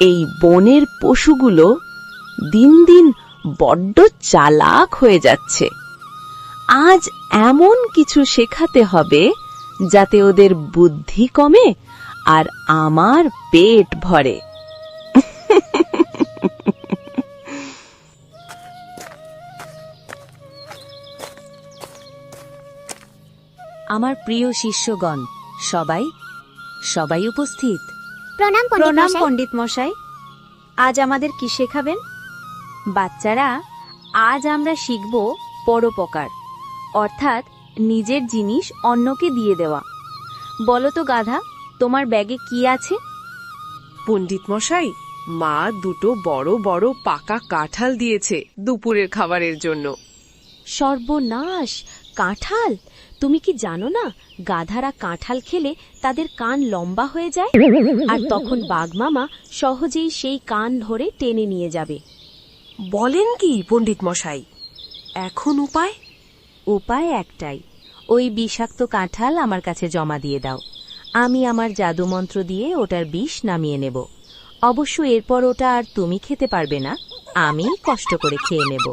এই বনের পশুগুলো দিন দিন বড্ড চালাক হয়ে যাচ্ছে। আজ এমন কিছু শেখাতে হবে যাতে ওদের বুদ্ধি কমে আর আমার পেট ভরে। আমার প্রিয় শিষ্যগণ, সবাই সবাই উপস্থিত। প্রণাম পণ্ডিত মশাই। আজ আমাদের কি শেখাবেন? বাচ্চারা, আজ আমরা শিখব পরোপকার, অর্থাৎ নিজের জিনিস অন্যকে দিয়ে দেওয়া। বলো তো গাধা, তোমার ব্যাগে কি আছে? পণ্ডিত মশাই, মা দুটো বড় বড় পাকা কাঁঠাল দিয়েছে দুপুরের খাবারের জন্য। সর্বনাশ! কাঁঠাল! তুমি কি জানো না, গাধারা কাঁঠাল খেলে তাদের কান লম্বা হয়ে যায়, আর তখন বাঘমামা সহজেই সেই কান ধরে টেনে নিয়ে যাবে। বলেন কি পণ্ডিত মশাই, এখন উপায়? উপায় একটাই, ওই বিষাক্ত কাঁঠাল আমার কাছে জমা দিয়ে দাও। আমি আমার জাদুমন্ত্র দিয়ে ওটার বিষ নামিয়ে নেব। অবশ্য এরপর ওটা আর তুমি খেতে পারবে না, আমি কষ্ট করে খেয়ে নেব।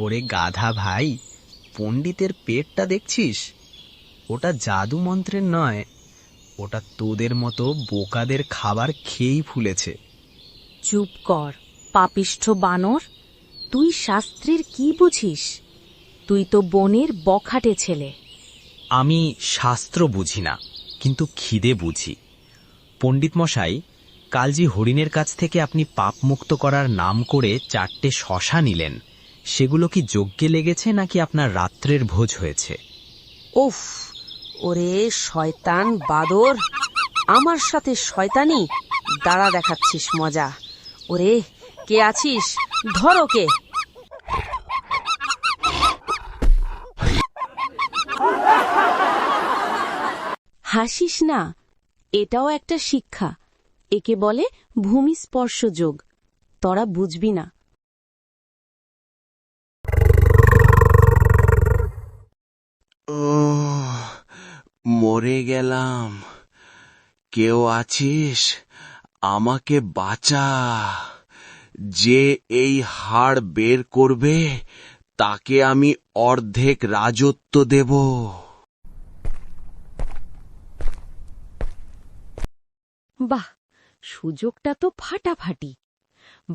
ওরে গাধা ভাই, পণ্ডিতের পেটটা দেখছিস? ওটা জাদু মন্ত্রের নয়, ওটা তোদের মতো বোকাদের খাবার খেয়েই ফুলেছে। চুপ কর, পাপিষ্ঠ বানর! তুই শাস্ত্রের কি বুঝিস? তুই তো বনের বখাটে ছেলে। আমি শাস্ত্র বুঝি না, কিন্তু খিদে বুঝি। পণ্ডিত মশাই, কাল যে হরিণের কাছ থেকে আপনি পাপমুক্ত করার নাম করে 4টে শশা নিলেন, সেগুলো কি যজ্ঞে লেগেছে নাকি আপনার রাত্রের ভোজ হয়েছে? উফ, ওরে শয়তান বাদর, আমার সাথে শয়তানি! দাঁড়া, দেখাচ্ছিস মজা। ওরে, কে আছিস? ধর ওকে। হাসিস না, এটাও একটা শিক্ষা। একে বলে ভূমিস্পর্শ যোগ। তোরা বুঝবি না। মরে গেলাম। কেউ আছিস? আমাকে বাঁচা। যে এই হাড় বের করবে তাকে আমি অর্ধেক রাজত্ব দেব। বাহ, সুযোগটা তো ফাটাফাটি।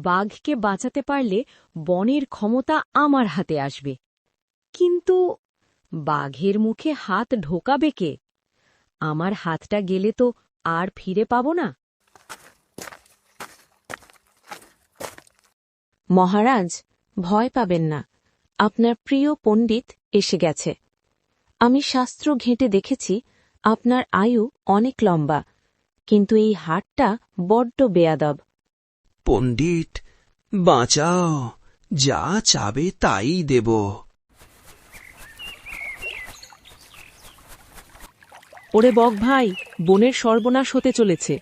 বাঘকে বাঁচাতে পারলে বনের ক্ষমতা আমার হাতে আসবে। কিন্তু বাঘের মুখে হাত ঢোকাবে কে? আমার হাতটা গেলে তো আর ফিরে পাব না। মহারাজ, ভয় পাবেন না, আপনার প্রিয় পণ্ডিত এসে গেছে। আমি শাস্ত্র ঘেঁটে দেখেছি আপনার আয়ু অনেক লম্বা, কিন্তু এই হাড়টা বড্ড বেয়াদব। পণ্ডিত, বাঁচাও, যা চাবে তাই দেব। ওরে বক ভাই, বনের সর্বনাশ হতে চলেছে।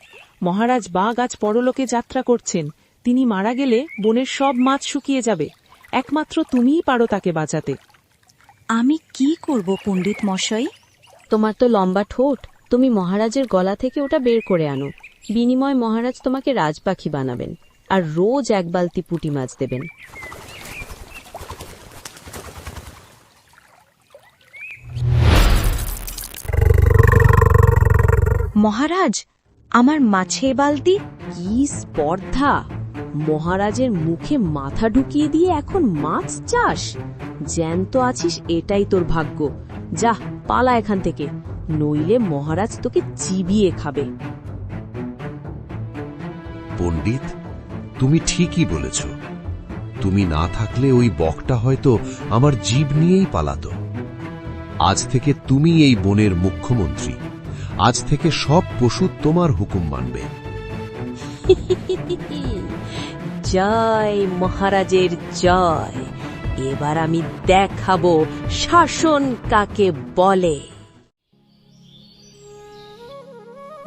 মহারাজ বাঘ আজ পরলোকে যাত্রা করছেন। তিনি মারা গেলে বনের সব মাছ শুকিয়ে যাবে। একমাত্র তুমিই পারো তাকে বাঁচাতে। আমি কি করব পণ্ডিত মশাই? তোমার তো লম্বা ঠোঁট, তুমি মহারাজের গলা থেকে ওটা বের করে আনো। বিনিময় মহারাজ তোমাকে রাজপাখি বানাবেন আর রোজ 1 বালতি পুঁটি মাছ দেবেন। মহারাজ, আমার মাছে বালতি! কি স্পর্ধা! মহারাজের মুখে মাথা ঢুকিয়ে দিয়ে এখন মাছ চাস? জ্যান্ত আছিস এটাই তোর ভাগ্য। যা, পালা এখান থেকে, নইলে মহারাজ তোকে চিবিয়ে খাবে। পণ্ডিত, তুমি ঠিকই বলেছ। তুমি না থাকলে ওই বকটা হয়তো আমার জীব নিয়েই পালাতো। আজ থেকে তুমি এই বনের মুখ্যমন্ত্রী। আজ থেকে সব পশু তোমার হুকুম মানবে। জয় মহারাজের জয়! এবার আমি দেখাবো শাসন কাকে বলে।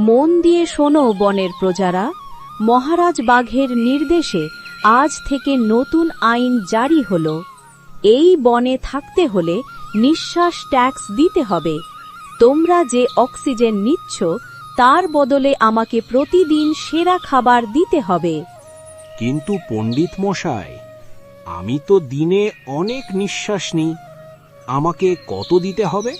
মন দিয়ে শোনো বনের প্রজারা, মহারাজ বাঘের নির্দেশে আজ থেকে নতুন আইন জারি হলো। এই বনে থাকতে হলে নিঃশ্বাস ট্যাক্স দিতে হবে। তোমরা যে অক্সিজেন নিচ্ছ তার বদলে আমাকে প্রতিদিন সেরা খাবার দিতে হবে। কিন্তু পণ্ডিত মশাই, আমি তো দিনে অনেক নিঃশ্বাস নিই, আমাকে কত দিতে হবে?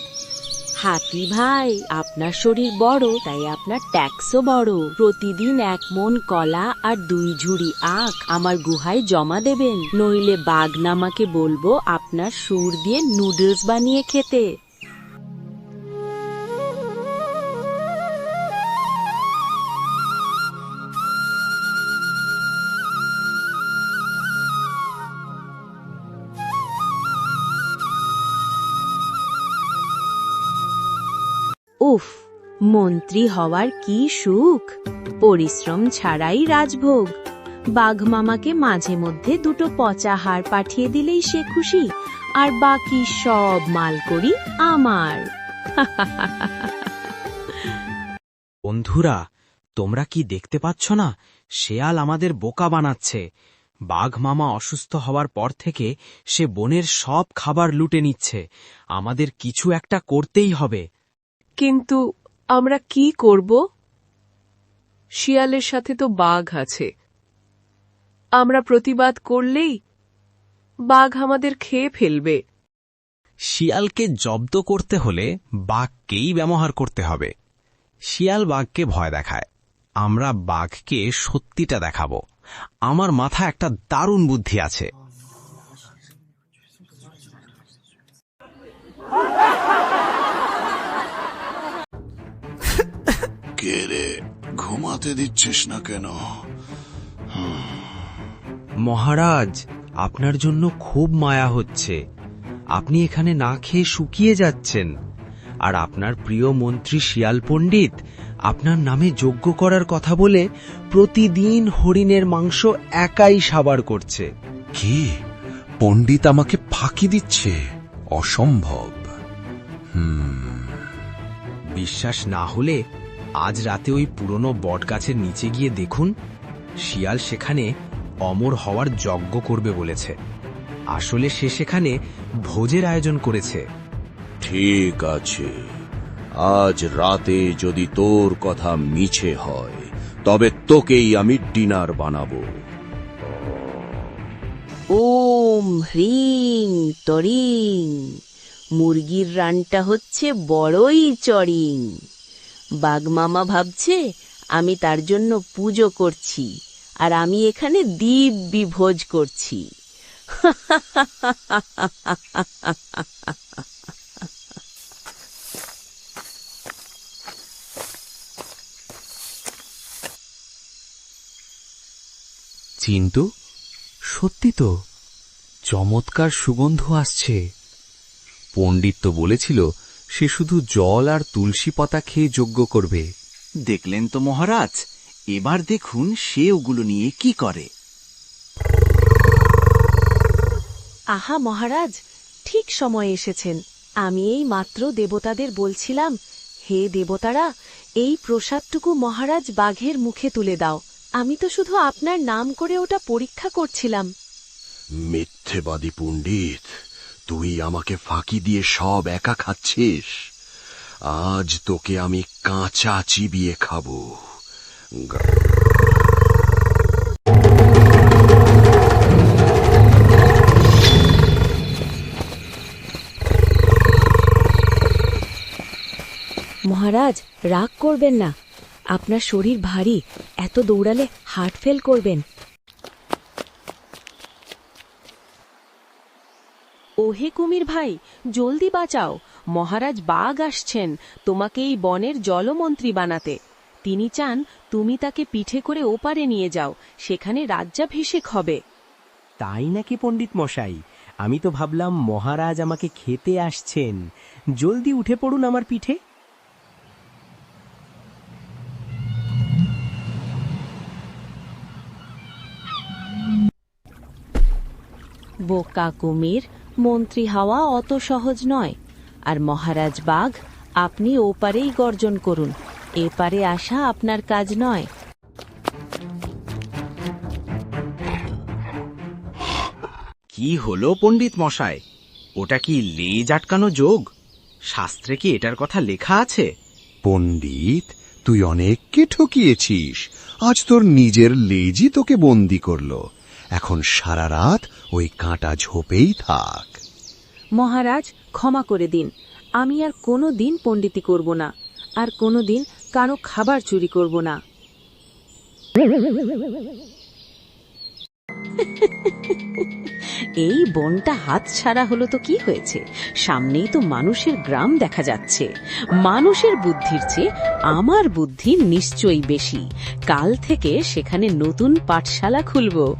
হাতি ভাই, আপনার শরীর বড়, তাই আপনার ট্যাক্সও বড়। প্রতিদিন 1 মণ কলা আর 2 ঝুড়ি আখ আমার গুহায় জমা দেবেন, নইলে বাঘনামাকে বলবো আপনার সুর দিয়ে নুডলস বানিয়ে খেতে। উফ, মন্ত্রী হওয়ার কি সুখ! পরিশ্রম ছাড়াই রাজভোগ। বাঘ মামাকে মাঝে মধ্যে 2টো পচা হাড় পাঠিয়ে দিলেই সে খুশি, আর বাকি সব মাল করি আমার। বন্ধুরা, তোমরা কি দেখতে পাচ্ছ না, শেয়াল আমাদের বোকা বানাচ্ছে। বাঘ মামা অসুস্থ হওয়ার পর থেকে সে বনের সব খাবার লুটে নিচ্ছে। আমাদের কিছু একটা করতেই হবে। কিন্তু আমরা কি করব? শিয়ালের সাথে তো বাঘ আছে। আমরা প্রতিবাদ করলেই বাঘ আমাদের খেয়ে ফেলবে। শিয়ালকে জব্দ করতে হলে বাঘকেই ব্যবহার করতে হবে। শিয়াল বাঘকে ভয় দেখায়, আমরা বাঘকে সত্যিটা দেখাবো। আমার মাথায় একটা দারুণ বুদ্ধি আছে। কে রে, ঘুমাতে দিচ্ছিস না কেন? মহারাজ, আপনার জন্য খুব মায়া হচ্ছে। আপনি এখানে না খেয়ে শুকিয়ে যাচ্ছেন, আর আপনার প্রিয় মন্ত্রী শিয়াল পণ্ডিত আপনার নামে যজ্ঞ করার কথা বলে প্রতিদিন হরিণের মাংস একাই সাবার করছে। কি? পণ্ডিত আমাকে ফাঁকি দিচ্ছে? অসম্ভব। বিশ্বাস না হলে আজ রাতে ওই পুরনো বটগাছের নিচে গিয়ে দেখুন। শিয়াল সেখানে অমর হওয়ার যজ্ঞ করবে বলেছে। আসলে সে সেখানে ভোজের আয়োজন করেছে। ঠিক আছে, আজ রাতে যদি তোর কথা মিছে হয় তবে তোকেই আমি ডিনার বানাবো। ওম হ্রিং তরিং। মুরগির রানটা হচ্ছে বড়ই চরিং। বাঘমামা ভাবছে আমি তার জন্য পুজো করছি, আর আমি এখানে দিব্যি ভোজ করছি। চিন্তু, সত্যি তো চমৎকার সুগন্ধ আসছে। পণ্ডিত তো বলেছিল সে শুধু জল আর তুলসী পাতা খেয়ে যজ্ঞ করবে। দেখলেন তো মহারাজ, এবার দেখুন সে ওগুলো নিয়ে কি করে। আহা মহারাজ, ঠিক সময়ে এসেছেন। আমি এই মাত্র দেবতাদের বলছিলাম, হে দেবতারা, এই প্রসাদটুকু মহারাজ বাঘের মুখে তুলে দাও। আমি তো শুধু আপনার নাম করে ওটা পরীক্ষা করছিলাম। মিথ্যেবাদী পণ্ডিত, তুই আমাকে ফাঁকি দিয়ে সব একা খাচ্ছিস। আজ তোকে আমি কাঁচা চিবিয়ে খাবো। মহারাজ, রাগ করবেন না। আপনার শরীর ভারী, এত দৌড়ালে হার্ট ফেল করবেন। ওহে কুমির ভাই, জলদি বাঁচাও। মহারাজ বাঘ আসছেন তোমাকে এই বনের জলমন্ত্রী বানাতে। তিনি চান তুমি তাকে পিঠে করে ওপারে নিয়ে যাও, সেখানে রাজ্যাভিষেক হবে। তাই নাকি পণ্ডিত মশাই? আমি তো ভাবলাম মহারাজ আমাকে খেতে আসছেন। জলদি উঠে পড়ুন আমার পিঠে। বোকা কুমির, মন্ত্রী হওয়া অত সহজ নয়। আর মহারাজ বাঘ, আপনি ওপারেই গর্জন করুন, এপারে আসা আপনার কাজ নয়। কি হলো পণ্ডিত মশাই? ওটা কি লেজ আটকানো যোগ? শাস্ত্রে কি এটার কথা লেখা আছে? পণ্ডিত, তুই অনেককে ঠকিয়েছিস। আজ তোর নিজের লেজই তোকে বন্দি করল। এখন সারা রাত ওই কাঁটা ঝোপেই থাক। মহারাজ, ক্ষমা করে দিন। আমি আর কোনো দিন পণ্ডিতি করব না, আর কোনো দিন কারো খাবার চুরি করব না। এই বনটা হাতছাড়া হলো তো কি হয়েছে? সামনেই তো মানুষের গ্রাম দেখা যাচ্ছে। মানুষের বুদ্ধির চেয়ে আমার বুদ্ধি নিশ্চয়ই বেশি। কাল থেকে সেখানে নতুন পাঠশালা খুলব।